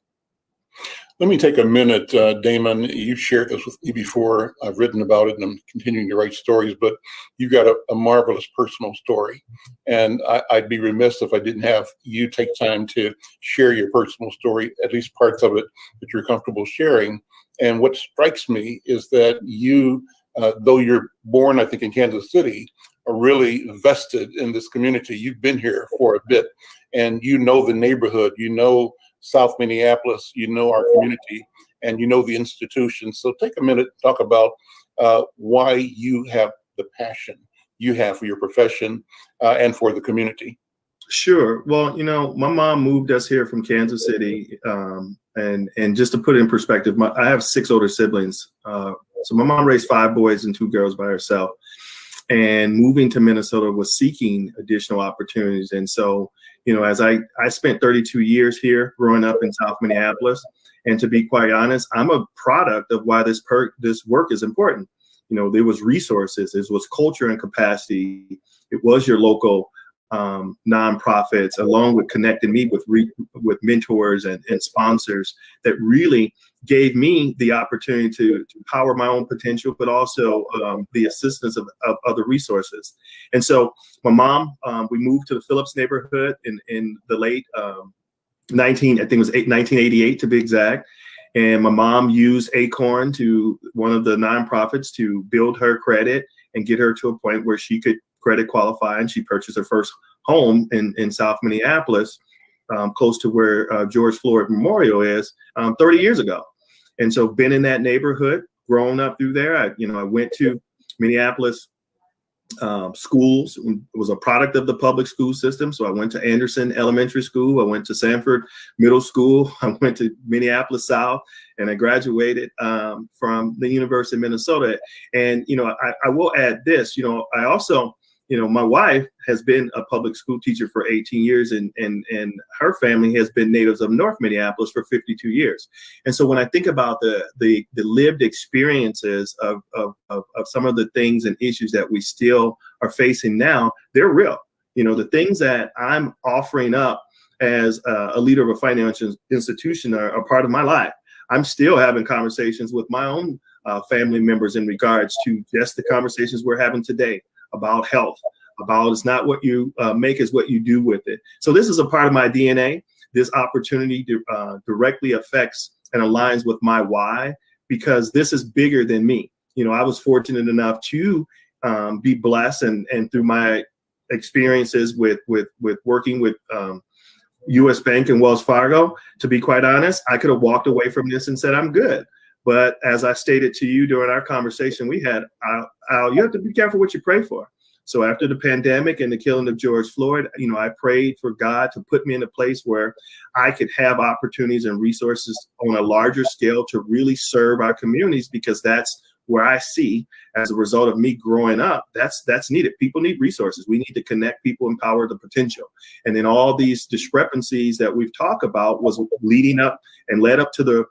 Let me take a minute, Damon. You shared this with me before. I've written about it, and I'm continuing to write stories, but you've got a marvelous personal story. And I'd be remiss if I didn't have you take time to share your personal story, at least parts of it that you're comfortable sharing. And what strikes me is that you, though you're born, I think, in Kansas City, are really vested in this community. You've been here for a bit, and you know the neighborhood, you know South Minneapolis, you know our community, and you know the institution. So take a minute to talk about why you have the passion you have for your profession and for the community. Sure. Well, my mom moved us here from Kansas City, and just to put it in perspective, I have 6 older siblings. So my mom raised 5 boys and 2 girls by herself, and moving to Minnesota was seeking additional opportunities. And so, as I spent 32 years here growing up in South Minneapolis, and to be quite honest, I'm a product of why this work is important. There was resources, there was culture and capacity. It was your local nonprofits, along with connecting me with mentors and sponsors that really gave me the opportunity to power my own potential, but also the assistance of other resources. And so my mom, we moved to the Phillips neighborhood in the late 1988 to be exact. And my mom used Acorn, one of the nonprofits, to build her credit and get her to a point where she could credit qualify, and she purchased her first home in South Minneapolis, close to where George Floyd Memorial is, 30 years ago. And so been in that neighborhood, grown up through there. I went to Minneapolis schools, was a product of the public school system. So I went to Anderson Elementary School, I went to Sanford Middle School, I went to Minneapolis South, and I graduated from the University of Minnesota. And, I will add this, I also, my wife has been a public school teacher for 18 years, and her family has been natives of North Minneapolis for 52 years. And so when I think about the lived experiences of some of the things and issues that we still are facing now, they're real. The things that I'm offering up as a leader of a financial institution are part of my life. I'm still having conversations with my own family members in regards to just the conversations we're having today about health, about it's not what you make, is what you do with it. So this is a part of my DNA. This opportunity directly affects and aligns with my why, because this is bigger than me. I was fortunate enough to be blessed, and through my experiences with working with U.S. Bank and Wells Fargo, to be quite honest, I could have walked away from this and said, I'm good. But as I stated to you during our conversation we had, you have to be careful what you pray for. So after the pandemic and the killing of George Floyd, I prayed for God to put me in a place where I could have opportunities and resources on a larger scale to really serve our communities, because that's where I see, as a result of me growing up, that's needed. People need resources. We need to connect people, empower the potential. And then all these discrepancies that we've talked about was leading up and led up to the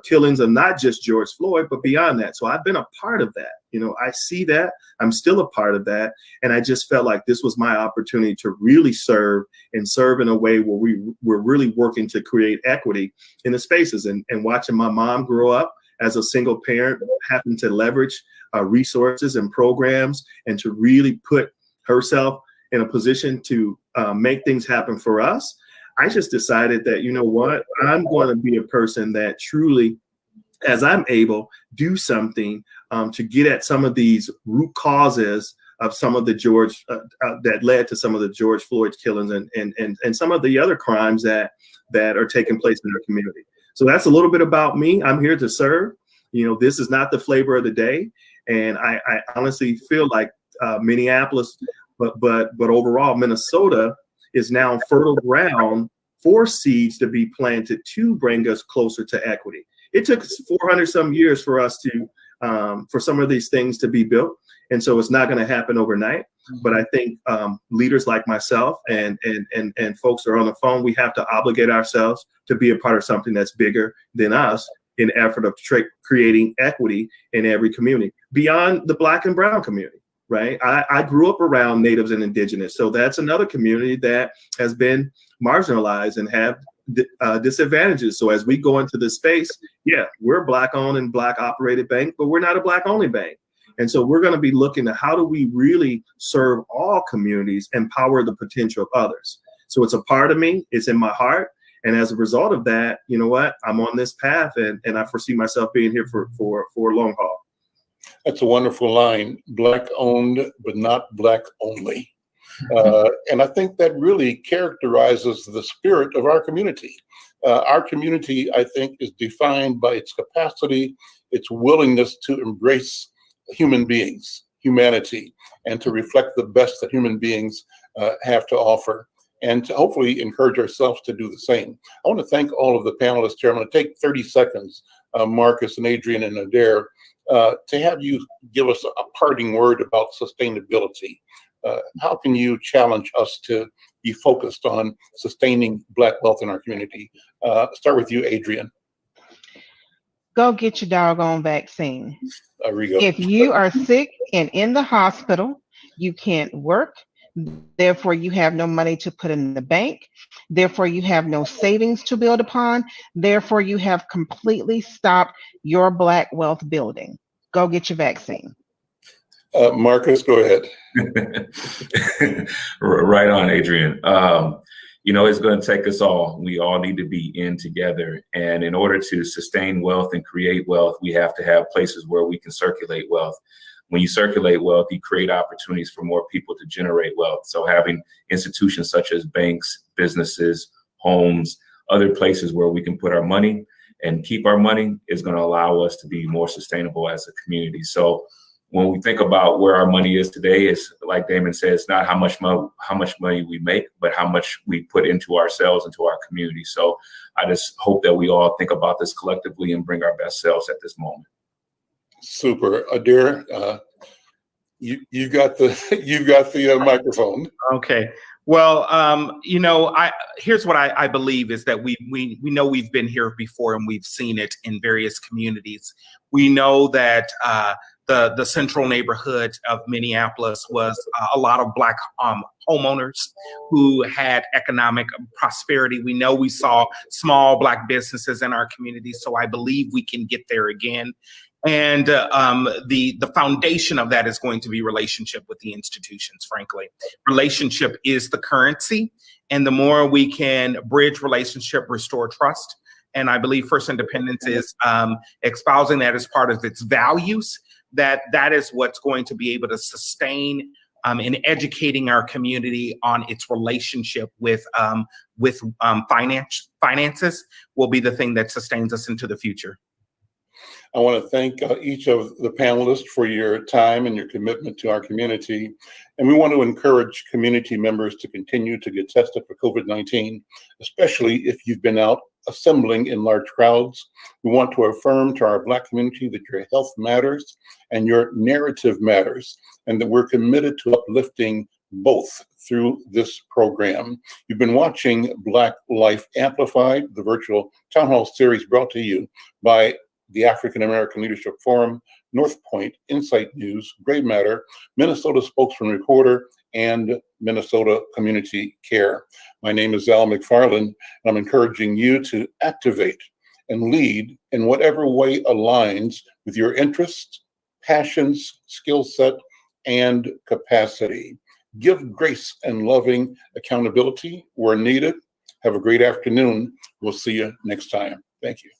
killings of not just George Floyd, but beyond that. So I've been a part of that. I see that. I'm still a part of that. And I just felt like this was my opportunity to really serve in a way where we're really working to create equity in the spaces, and watching my mom grow up as a single parent, having to leverage resources and programs and to really put herself in a position to make things happen for us. I just decided that, you know what, I'm going to be a person that truly, as I'm able, do something to get at some of these root causes of some of the that led to some of the George Floyd killings and some of the other crimes that are taking place in our community. So that's a little bit about me. I'm here to serve. You know, this is not the flavor of the day, and I honestly feel like Minneapolis, but overall Minnesota is now fertile ground for seeds to be planted to bring us closer to equity. It took 400 some years for us to for some of these things to be built. And so it's not going to happen overnight. But I think leaders like myself and folks that are on the phone, we have to obligate ourselves to be a part of something that's bigger than us in the effort of creating equity in every community beyond the Black and brown community. Right. I grew up around natives and indigenous. So that's another community that has been marginalized and have disadvantages. So as we go into this space, yeah, we're a Black owned and Black operated bank, but we're not a Black only bank. And so we're going to be looking at how do we really serve all communities, empower the potential of others. So it's a part of me, it's in my heart. And as a result of that, you know what, I'm on this path and I foresee myself being here for a long haul. That's a wonderful line, Black owned, but not Black only. And I think that really characterizes the spirit of our community. Our community, I think, is defined by its capacity, its willingness to embrace human beings, humanity, and to reflect the best that human beings have to offer, and to hopefully encourage ourselves to do the same. I want to thank all of the panelists here. I'm going to take 30 seconds, Marcus and Adrian and Adair, to have you give us a parting word about sustainability. How can you challenge us to be focused on sustaining Black wealth in our community? Start with you, Adrian. Go get your doggone vaccine. Rigo. If you are sick and in the hospital, you can't work. Therefore, you have no money to put in the bank. Therefore, you have no savings to build upon. Therefore, you have completely stopped your Black wealth building. Go get your vaccine. Marcus, go ahead. Right on, Adrian. You know, it's going to take us all. We all need to be in together. And in order to sustain wealth and create wealth, we have to have places where we can circulate wealth. When you circulate wealth, you create opportunities for more people to generate wealth. So having institutions such as banks, businesses, homes, other places where we can put our money and keep our money is going to allow us to be more sustainable as a community. So when we think about where our money is today, it's like Damon said, it's not how much money we make, but how much we put into ourselves, into our community. So I just hope that we all think about this collectively and bring our best selves at this moment. Super. Adair, you got the microphone. Okay. Well, you know, here's what I believe is that we know we've been here before and we've seen it in various communities. We know that the central neighborhood of Minneapolis was a lot of Black homeowners who had economic prosperity. We know we saw small Black businesses in our community, so I believe we can get there again. And the foundation of that is going to be relationship with the institutions, frankly. Relationship is the currency, and the more we can bridge relationship, restore trust. And I believe First Independence is espousing that as part of its values, that is what's going to be able to sustain in educating our community on its relationship with finances will be the thing that sustains us into the future. I want to thank each of the panelists for your time and your commitment to our community. And we want to encourage community members to continue to get tested for COVID-19, especially if you've been out assembling in large crowds. We want to affirm to our Black community that your health matters and your narrative matters, and that we're committed to uplifting both through this program. You've been watching Black Life Amplified, the virtual town hall series brought to you by the African American Leadership Forum, North Point, Insight News, Gray Matter, Minnesota Spokesman Recorder, and Minnesota Community Care. My name is Al McFarland, and I'm encouraging you to activate and lead in whatever way aligns with your interests, passions, skill set, and capacity. Give grace and loving accountability where needed. Have a great afternoon. We'll see you next time. Thank you.